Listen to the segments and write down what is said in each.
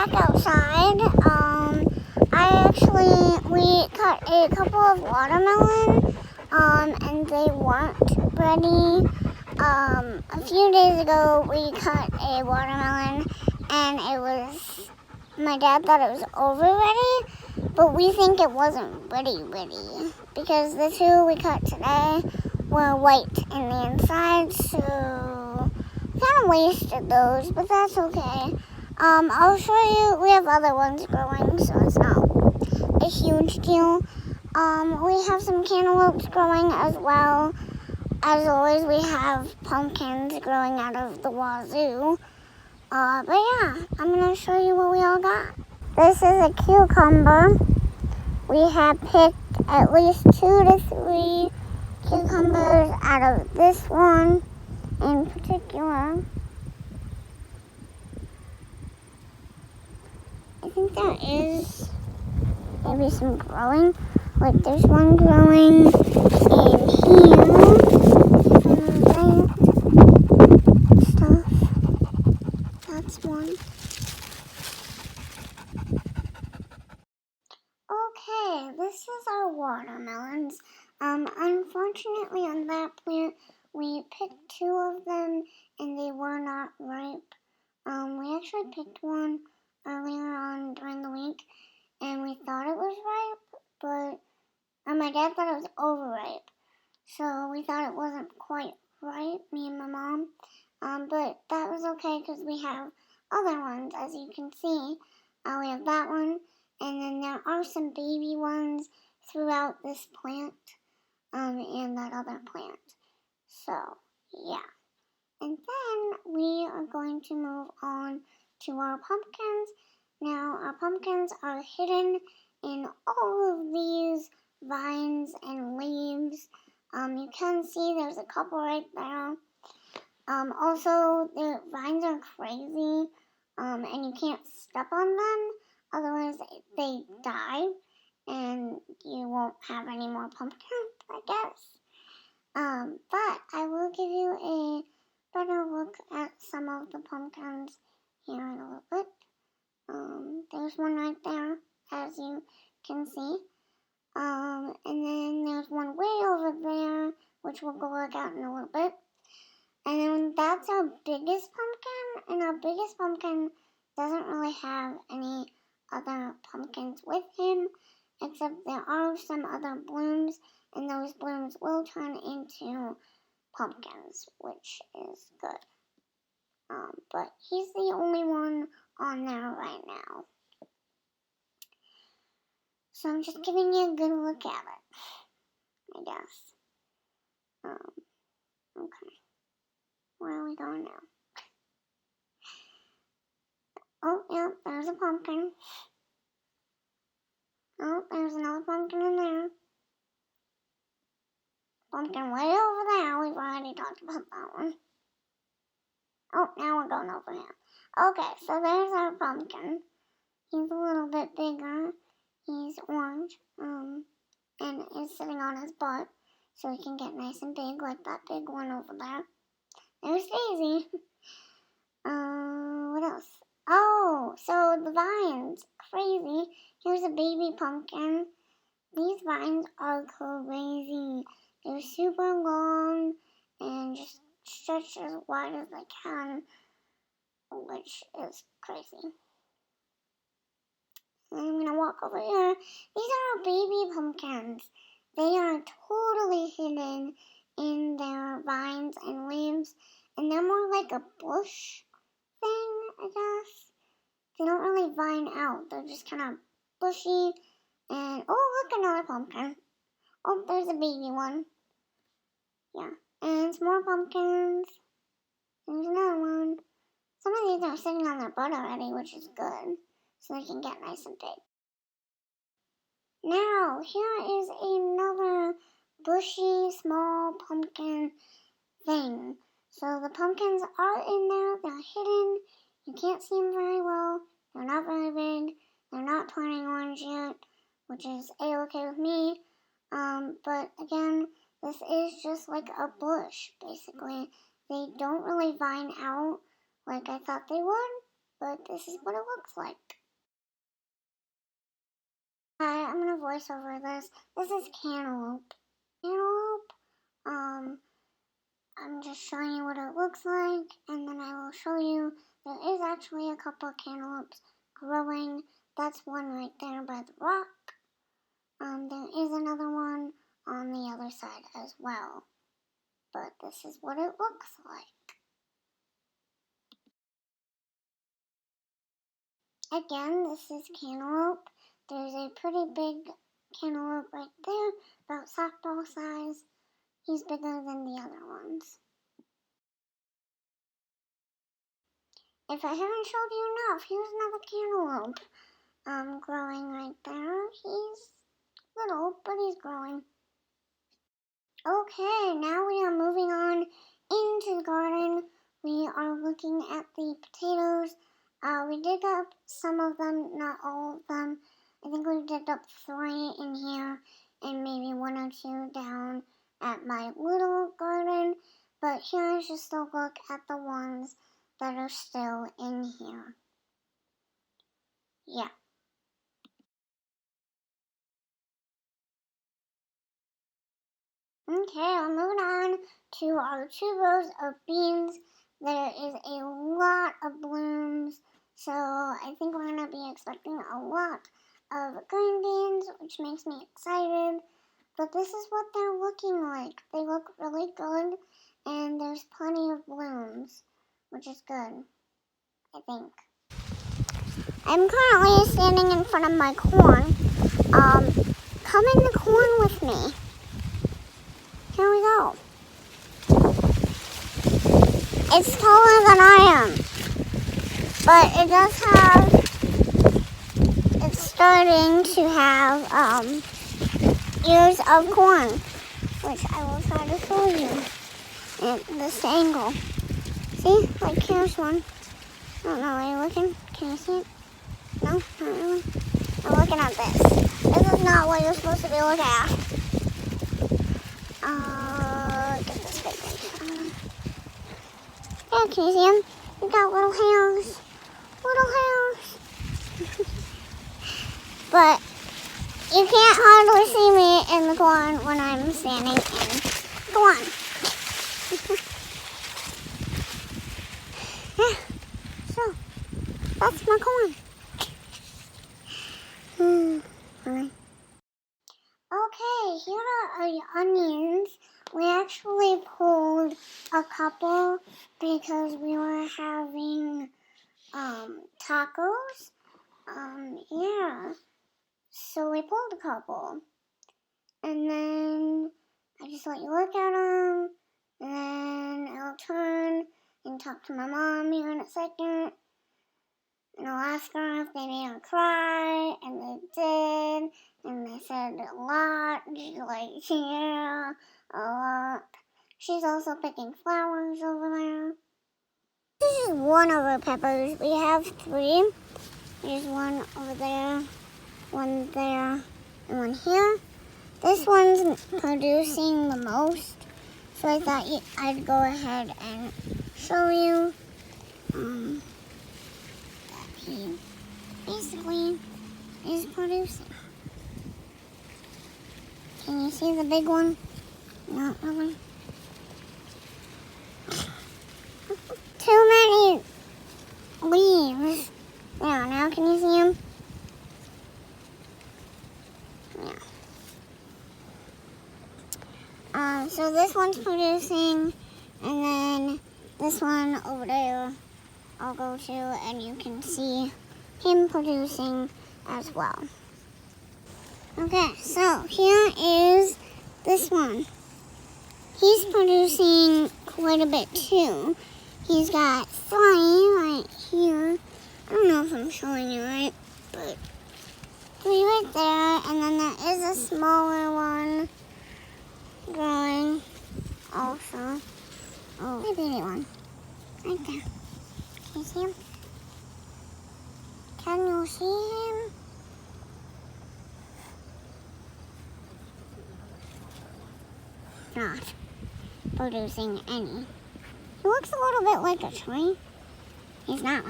back outside. We cut a couple of watermelon, and they weren't ready. A few days ago, we cut a watermelon, and my dad thought it was over ready, but we think it wasn't ready, because the two we cut today were white in the inside, so kind of wasted those, but that's okay. I'll show you, we have other ones growing, so it's not a huge deal. We have some cantaloupes growing as well. As always, we have pumpkins growing out of the wazoo. But yeah, I'm going to show you what we all got. This is a cucumber. We have picked at least 2 to 3 cucumbers out of this one in particular. I think there is maybe some growing. Like there's one growing in here. Stuff. That's one. Okay, this is our watermelons. Unfortunately on that plant, we picked 2 of them and they were not ripe. We actually picked one earlier on during the week and we thought it was ripe, but my dad thought it was overripe. So we thought it wasn't quite ripe, me and my mom. But that was okay because we have other ones, as you can see. We have that one, and then there are some baby ones throughout this plant, and that other plant. So, yeah. And then we are going to move on to our pumpkins. Now, our pumpkins are hidden in all of these vines and leaves. You can see there's a couple right there. Also, the vines are crazy, and you can't step on them, otherwise they die, and you won't have any more pumpkins, I guess. But I will give you a better look at some of the pumpkins here in a little bit. There's one right there, as you can see. And then there's one way over there, which we'll go look at in a little bit. And then that's our biggest pumpkin, and our biggest pumpkin doesn't really have any other pumpkins with him, except there are some other blooms, and those blooms will turn into pumpkins, which is good. But he's the only one on there right now. So I'm just giving you a good look at it, I guess. Okay. Where are we going now? Oh, yeah, there's a pumpkin. Oh, there's another pumpkin in there. Pumpkin way over there. We've already talked about that one. Oh, now we're going over here. Okay, so there's our pumpkin. He's a little bit bigger. He's orange, and is sitting on his butt, so he can get nice and big like that big one over there. There's Daisy. What else? Oh, so the vines. Crazy. Here's a baby pumpkin. These vines are crazy. They're super long and just stretch as wide as they can, which is crazy. And I'm going to walk over here. These are our baby pumpkins. They are totally hidden in their vines and leaves, and they're more like a bush thing, I guess. They don't really vine out. They're just kind of bushy. And, oh, look, another pumpkin. Oh, there's a baby one. Yeah. And some more pumpkins. There's another one. Some of these are sitting on their butt already, which is good. So they can get nice and big. Now, here is another bushy, small pumpkin thing. So the pumpkins are in there. They're hidden. You can't see them very well. They're not very big. They're not turning orange yet, which is A-okay with me. But again, this is just like a bush, basically. They don't really vine out like I thought they would. but this is what it looks like. Hi, I'm gonna voice over this. This is cantaloupe. I'm just showing you what it looks like, and then I will show you there is actually a couple of cantaloupes growing. That's one right there by the rock. There is another one on the other side as well. But this is what it looks like. Again, this is cantaloupe. There's a pretty big cantaloupe right there, about softball size. He's bigger than the other ones. If I haven't showed you enough, here's another cantaloupe growing right there. He's little, but he's growing. Okay, now we are moving on into the garden. We are looking at the potatoes. We dig up some of them, not all of them. I think we digged up 3 in here and maybe 1 or 2 down at my little garden. But here's just a look at the ones that are still in here. Yeah. Okay, I'll move on to our 2 rows of beans. There is a lot of blooms, so I think we're going to be expecting a lot of green beans, which makes me excited. But this is what they're looking like. They look really good, and there's plenty of blooms, which is good, I think. I'm currently standing in front of my corn. Come in the corn with me. Here we go. It's taller than I am, but it does have, it's starting to have ears of corn, which I will try to show you at this angle. See, like here's one. I don't know, are you looking? Can you see it? No, not really. I'm looking at this. This is not what you're supposed to be looking at. Get this big one. Yeah, can you see them? They got little hairs. Little hairs. But you can't hardly see me in the corn when I'm standing in corn. Yeah, so that's my corn. Fine. Okay, here are our onions. We actually pulled a couple because we were having tacos. Yeah. So we pulled a couple. And then I just let you look at them. And then I'll turn and talk to my mom here in a second. And I'll ask her if they made her cry. And they did. And they said a lot. She's like, yeah, a lot. She's also picking flowers over there. This is one of our peppers. We have 3. There's one over there, one there, and one here. This one's producing the most, so I thought I'd go ahead and show you that he basically is producing. Can you see the big one? Not really. Too many leaves. Yeah, now can you see them? Yeah. So this one's producing, and then this one over there I'll go to, and you can see him producing as well. Okay, so here is this one. He's producing quite a bit too. He's got 3 right here. I don't know if I'm showing you right, but 3 right there, and then there is a smaller one growing also. Oh, a baby one right there. Can you see him? Can you see him? Not producing any. He looks a little bit like a tree. He's not.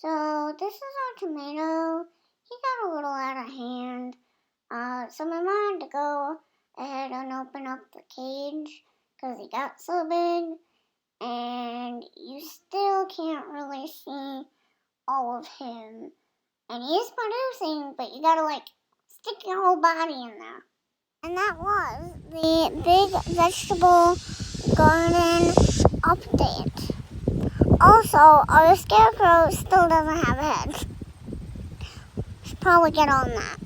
So this is our tomato. He got a little out of hand. So my mom had to go ahead and open up the cage because he got so big. And you still can't really see all of him. And he is producing, but you gotta stick your whole body in there. And that was the Big Vegetable Garden update. Also, our scarecrow still doesn't have a head. Should probably get on that.